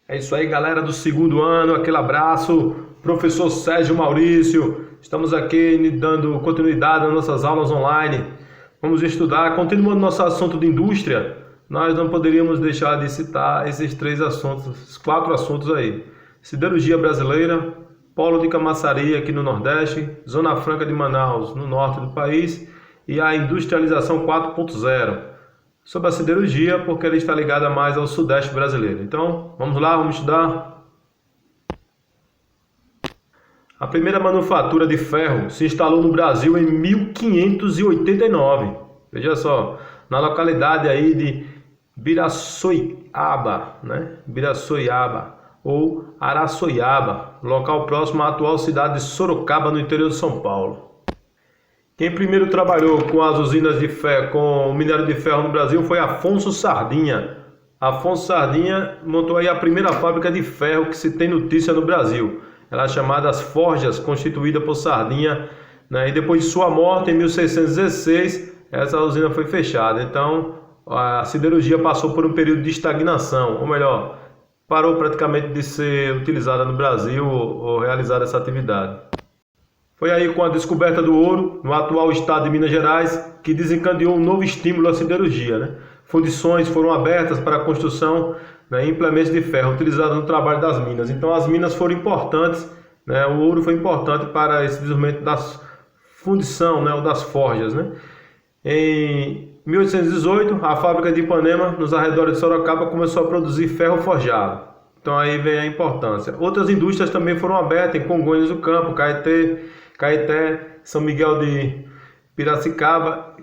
É isso aí, galera do segundo ano, aquele abraço, professor Sérgio Maurício. Estamos aqui dando continuidade às nossas aulas online. Vamos estudar, continuando nosso assunto de indústria, nós não poderíamos deixar de citar esses três assuntos, esses quatro assuntos aí. Siderurgia brasileira, polo de Camaçari aqui no Nordeste, Zona Franca de Manaus no norte do país e a industrialização 4.0. Sobre a siderurgia, porque ela está ligada mais ao sudeste brasileiro. Então, vamos lá, vamos estudar. A primeira manufatura de ferro se instalou no Brasil em 1589. Veja só, na localidade aí de Biraçoiaba, Biraçoiaba ou Araçoiaba, local próximo à atual cidade de Sorocaba, no interior de São Paulo. Quem primeiro trabalhou com as usinas de ferro, com o minério de ferro no Brasil foi Afonso Sardinha. Afonso Sardinha montou aí a primeira fábrica de ferro que se tem notícia no Brasil. Ela é chamada As Forjas, constituída por Sardinha, E depois de sua morte, em 1616, essa usina foi fechada. Então, a siderurgia passou por um período de estagnação, ou melhor, parou praticamente de ser utilizada no Brasil ou realizar essa atividade. Foi aí com a descoberta do ouro, no atual estado de Minas Gerais, que desencadeou um novo estímulo à siderurgia. Fundições foram abertas para a construção e implementos de ferro utilizados no trabalho das minas. Então as minas foram importantes, o ouro foi importante para esse desenvolvimento das fundição, ou das forjas. Em 1818, a fábrica de Ipanema, nos arredores de Sorocaba, começou a produzir ferro forjado. Então aí vem a importância. Outras indústrias também foram abertas em Congonhas do Campo, Caeté, São Miguel de Piracicaba,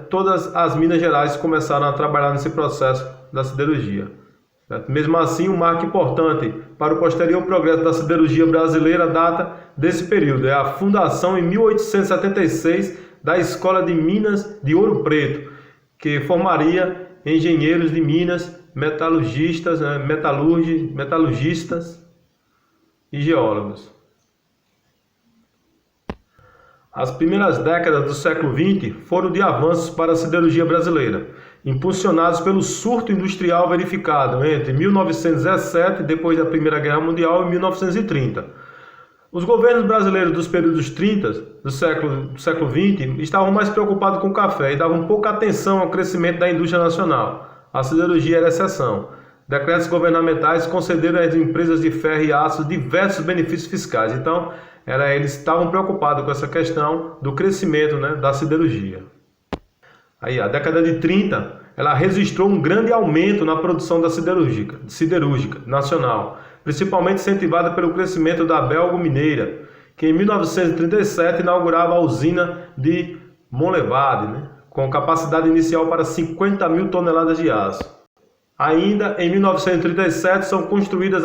Todas as Minas Gerais começaram a trabalhar nesse processo da siderurgia. Certo? Mesmo assim, um marco importante para o posterior progresso da siderurgia brasileira data desse período. É a fundação em 1876 da Escola de Minas de Ouro Preto, que formaria engenheiros de minas, metalurgistas, metalurgistas e geólogos. As primeiras décadas do século XX foram de avanços para a siderurgia brasileira, impulsionados pelo surto industrial verificado entre 1917, depois da Primeira Guerra Mundial, e 1930. Os governos brasileiros dos períodos 30 do século XX estavam mais preocupados com o café e davam pouca atenção ao crescimento da indústria nacional. A siderurgia era exceção. Decretos governamentais concederam às empresas de ferro e aço diversos benefícios fiscais. Então, eles estavam preocupados com essa questão do crescimento da siderurgia. Aí, a década de 30, ela registrou um grande aumento na produção da siderúrgica nacional, principalmente incentivada pelo crescimento da Belgo-Mineira, que em 1937 inaugurava a usina de Monlevade, com capacidade inicial para 50 mil toneladas de aço. Ainda em 1937 são construídas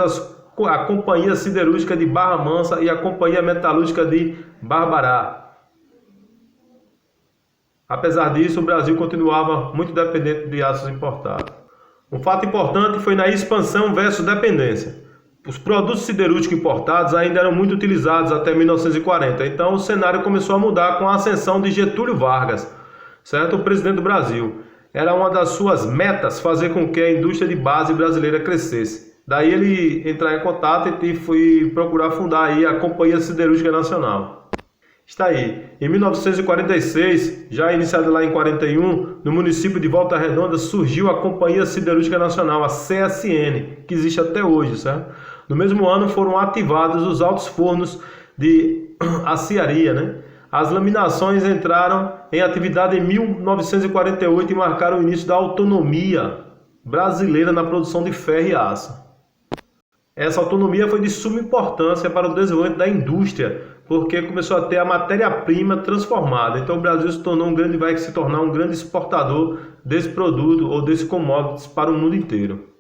a Companhia Siderúrgica de Barra Mansa e a Companhia Metalúrgica de Barbará. Apesar disso, o Brasil continuava muito dependente de aços importados. Um fato importante foi na expansão versus dependência. Os produtos siderúrgicos importados ainda eram muito utilizados até 1940, então o cenário começou a mudar com a ascensão de Getúlio Vargas, certo? O presidente do Brasil. Era uma das suas metas fazer com que a indústria de base brasileira crescesse. Daí ele entrar em contato e foi procurar fundar aí a Companhia Siderúrgica Nacional. Está aí. Em 1946, já iniciada lá em 41, no município de Volta Redonda surgiu a Companhia Siderúrgica Nacional, a CSN, que existe até hoje, certo? No mesmo ano foram ativados os altos fornos de aciaria, As laminações entraram em atividade em 1948 e marcaram o início da autonomia brasileira na produção de ferro e aço. Essa autonomia foi de suma importância para o desenvolvimento da indústria, porque começou a ter a matéria-prima transformada. Então o Brasil vai se tornar um grande exportador desse produto ou desse commodities para o mundo inteiro.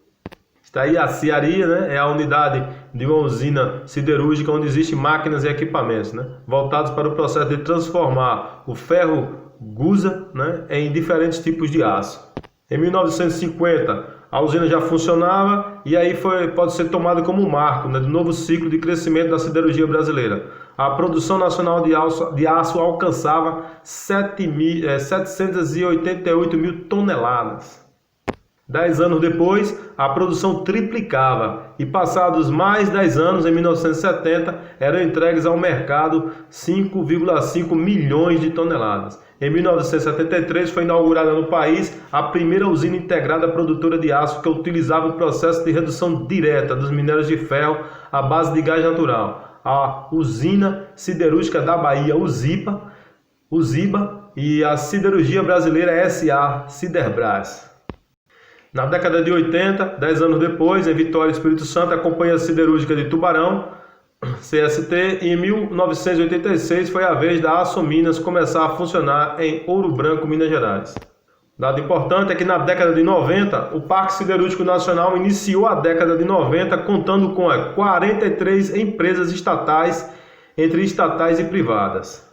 Está aí a aciaria, é a unidade de uma usina siderúrgica onde existem máquinas e equipamentos, voltados para o processo de transformar o ferro gusa, em diferentes tipos de aço. Em 1950, a usina já funcionava e aí pode ser tomada como um marco do novo ciclo de crescimento da siderurgia brasileira. A produção nacional de aço alcançava 788 mil toneladas. 10 anos depois, a produção triplicava e passados mais 10 anos, em 1970, eram entregues ao mercado 5,5 milhões de toneladas. Em 1973 foi inaugurada no país a primeira usina integrada produtora de aço que utilizava o processo de redução direta dos minérios de ferro à base de gás natural. A Usina Siderúrgica da Bahia, USIBA, e a Siderurgia Brasileira SA, Siderbras. Na década de 80, 10 anos depois, em Vitória, Espírito Santo, a Companhia Siderúrgica de Tubarão, CST, e em 1986 foi a vez da Açominas começar a funcionar em Ouro Branco, Minas Gerais. Dado importante é que na década de 90, o Parque Siderúrgico Nacional iniciou a década de 90 contando com 43 empresas estatais, entre estatais e privadas.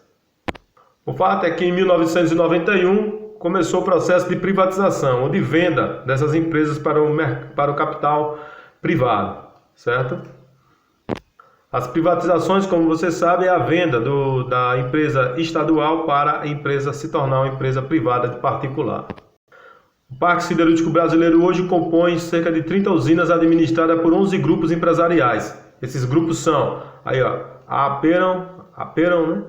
O fato é que em 1991 começou o processo de privatização ou de venda dessas empresas para o capital privado, certo? As privatizações, como você sabe, é a venda da empresa estadual para a empresa se tornar uma empresa privada de particular. O Parque Siderúrgico Brasileiro hoje compõe cerca de 30 usinas administradas por 11 grupos empresariais. Esses grupos são a Aperam, né?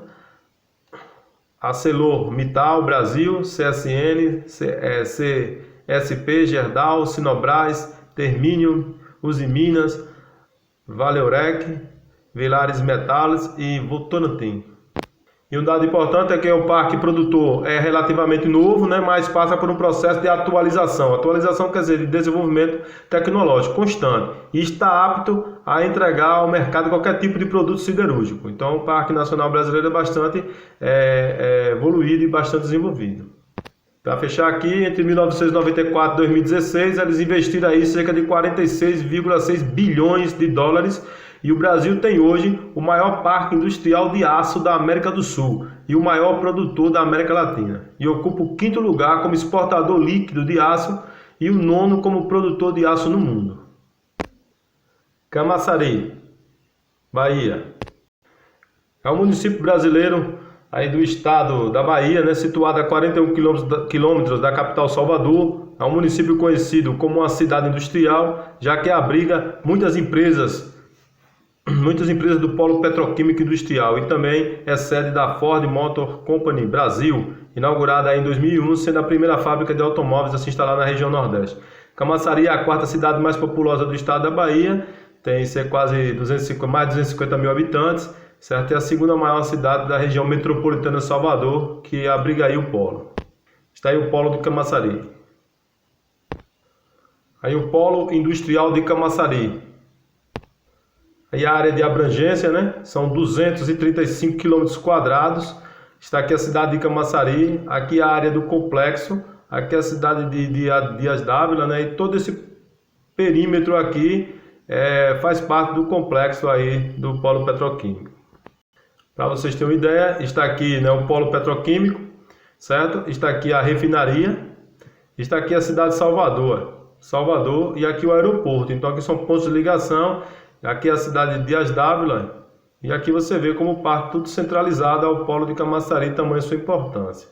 ArcelorMittal Brasil, CSN, CSP, Gerdau, Sinobras, Terminium, Usiminas, Valeurec, Vilares Metales e Votorantim. E um dado importante é que o parque produtor é relativamente novo, né, mas passa por um processo de atualização. Atualização quer dizer de desenvolvimento tecnológico constante e está apto a entregar ao mercado qualquer tipo de produto siderúrgico. Então o Parque Nacional Brasileiro é bastante evoluído e bastante desenvolvido. Para fechar aqui, entre 1994 e 2016, eles investiram aí cerca de 46,6 bilhões de dólares e o Brasil tem hoje o maior parque industrial de aço da América do Sul e o maior produtor da América Latina. E ocupa o 5º lugar como exportador líquido de aço e o 9º como produtor de aço no mundo. Camaçari, Bahia. É um município brasileiro aí do estado da Bahia, né, situado a 41 quilômetros da capital Salvador. É um município conhecido como uma cidade industrial, já que abriga muitas empresas do polo petroquímico industrial e também é sede da Ford Motor Company Brasil, inaugurada em 2001, sendo a primeira fábrica de automóveis a se instalar na região Nordeste. Camaçari é a 4ª cidade mais populosa do estado da Bahia, tem quase mais de 250 mil habitantes, certo? É a 2ª maior cidade da região metropolitana de Salvador, que abriga aí o polo. Está aí o polo de Camaçari. Aí o polo industrial de Camaçari. Aí a área de abrangência, né? São 235 km². Está aqui a cidade de Camaçari, aqui a área do complexo, aqui a cidade de Dias Dávila, né? E todo esse perímetro aqui faz parte do complexo aí do polo petroquímico. Para vocês terem uma ideia, está aqui, né, o polo petroquímico, certo? Está aqui a refinaria, está aqui a cidade de Salvador e aqui o aeroporto. Então aqui são pontos de ligação, aqui é a cidade de Dias Dávila e aqui você vê como parte tudo centralizado ao polo de Camaçari, tamanho sua importância.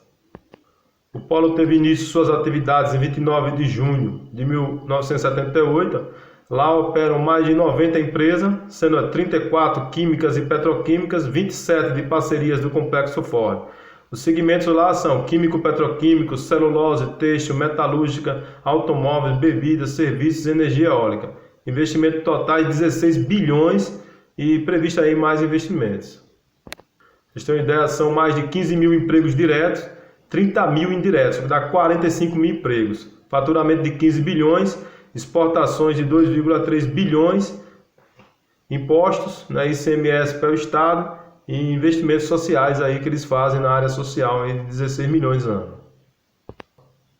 O polo teve início suas atividades em 29 de junho de 1978. Lá operam mais de 90 empresas, sendo 34 químicas e petroquímicas, 27 de parcerias do Complexo Ford. Os segmentos lá são químico-petroquímico, celulose, têxtil, metalúrgica, automóveis, bebidas, serviços e energia eólica. Investimento total de 16 bilhões e previsto aí mais investimentos. Vocês têm uma ideia, são mais de 15 mil empregos diretos, 30 mil indiretos, que dá 45 mil empregos. Faturamento de 15 bilhões, exportações de 2,3 bilhões, impostos, né, ICMS para o Estado e investimentos sociais aí que eles fazem na área social aí de 16 milhões ano.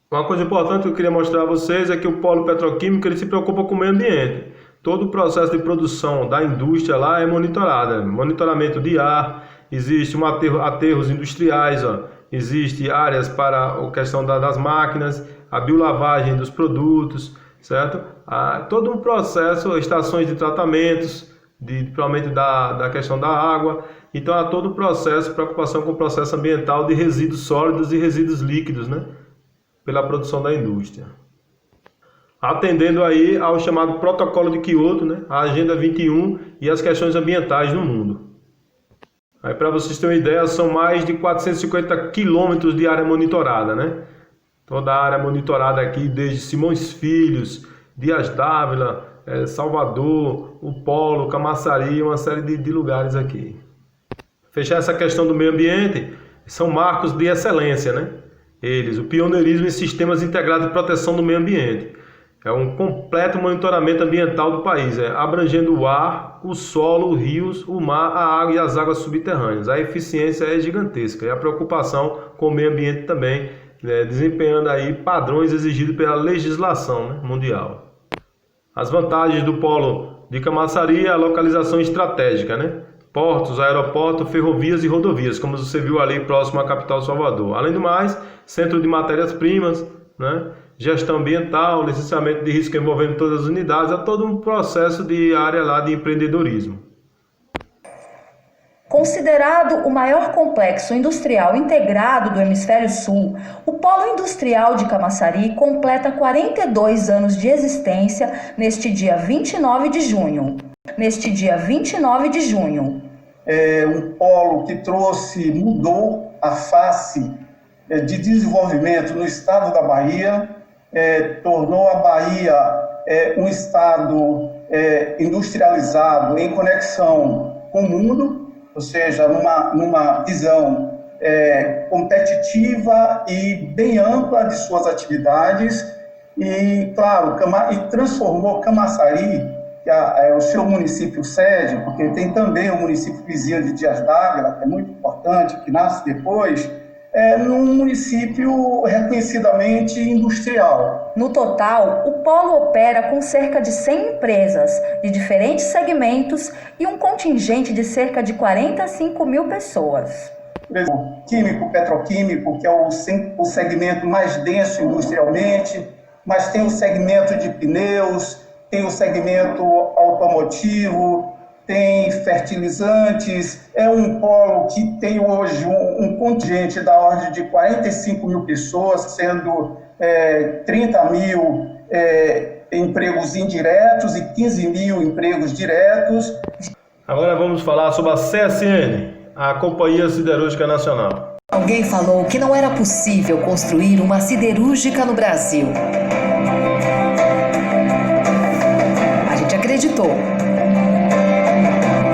Uma coisa importante que eu queria mostrar a vocês é que o polo petroquímico ele se preocupa com o meio ambiente. Todo o processo de produção da indústria lá é monitorado, monitoramento de ar, existe aterros industriais, existe áreas para a questão das máquinas, a biolavagem dos produtos, certo? Todo um processo, estações de tratamentos, principalmente da questão da água. Então há todo o processo, preocupação com o processo ambiental de resíduos sólidos e resíduos líquidos, né? Pela produção da indústria. atendendo aí ao chamado Protocolo de Kyoto, né, a Agenda 21 e as questões ambientais no mundo. Aí, para vocês terem uma ideia, são mais de 450 quilômetros de área monitorada, né? Toda a área monitorada aqui, desde Simões Filhos, Dias Dávila, Salvador, o Polo, Camaçari, uma série de lugares aqui. Fechar essa questão do meio ambiente, são marcos de excelência, né? Eles, o pioneirismo em sistemas integrados de proteção do meio ambiente. É um completo monitoramento ambiental do país, abrangendo o ar, o solo, os rios, o mar, a água e as águas subterrâneas. A eficiência é gigantesca e a preocupação com o meio ambiente também, desempenhando aí padrões exigidos pela legislação, né, mundial. As vantagens do polo de Camaçari é a localização estratégica, né? Portos, aeroportos, ferrovias e rodovias, como você viu ali próximo à capital Salvador. Além do mais, centro de matérias-primas, né? Gestão ambiental, licenciamento de risco envolvendo todas as unidades, é todo um processo de área lá de empreendedorismo. Considerado o maior complexo industrial integrado do Hemisfério Sul, o Polo Industrial de Camaçari completa 42 anos de existência neste dia 29 de junho. É um polo que mudou a face de desenvolvimento no estado da Bahia, tornou a Bahia um estado industrializado em conexão com o mundo, ou seja, numa visão competitiva e bem ampla de suas atividades, e, claro, transformou Camaçari, que é o seu município sede, porque tem também o município vizinho de Dias Dávila, que é muito importante, que nasce depois, num município reconhecidamente industrial. No total, o polo opera com cerca de 100 empresas de diferentes segmentos e um contingente de cerca de 45 mil pessoas. Químico, petroquímico, que é o segmento mais denso industrialmente, mas tem o segmento de pneus, tem o segmento automotivo, tem fertilizantes. É um polo que tem hoje um contingente da ordem de 45 mil pessoas, sendo 30 mil empregos indiretos e 15 mil empregos diretos. Agora vamos falar sobre a CSN, a Companhia Siderúrgica Nacional. Alguém falou que não era possível construir uma siderúrgica no Brasil. A gente acreditou.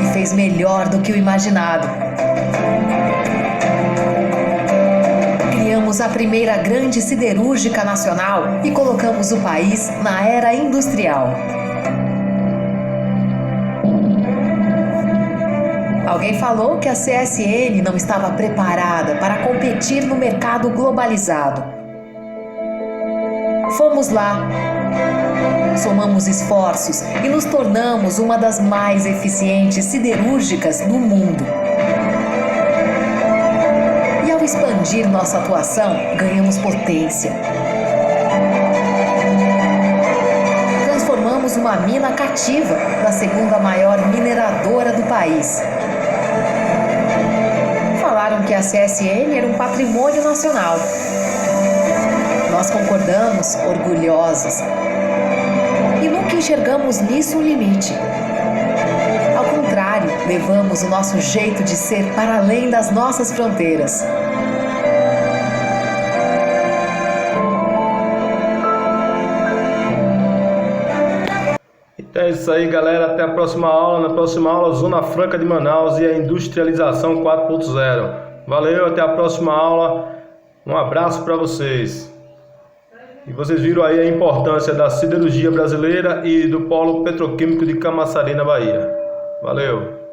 E fez melhor do que o imaginado. Criamos a primeira grande siderúrgica nacional e colocamos o país na era industrial. Alguém falou que a CSN não estava preparada para competir no mercado globalizado. Fomos lá, somamos esforços e nos tornamos uma das mais eficientes siderúrgicas do mundo. E ao expandir nossa atuação, ganhamos potência. Transformamos uma mina cativa na segunda maior mineradora do país. Falaram que a CSN era um patrimônio nacional. Nós concordamos, orgulhosos. E nunca enxergamos nisso um limite. Ao contrário, levamos o nosso jeito de ser para além das nossas fronteiras. Então é isso aí, galera. Até a próxima aula. Na próxima aula, Zona Franca de Manaus e a industrialização 4.0. Valeu, até a próxima aula. Um abraço para vocês. E vocês viram aí a importância da siderurgia brasileira e do polo petroquímico de Camaçari, na Bahia. Valeu!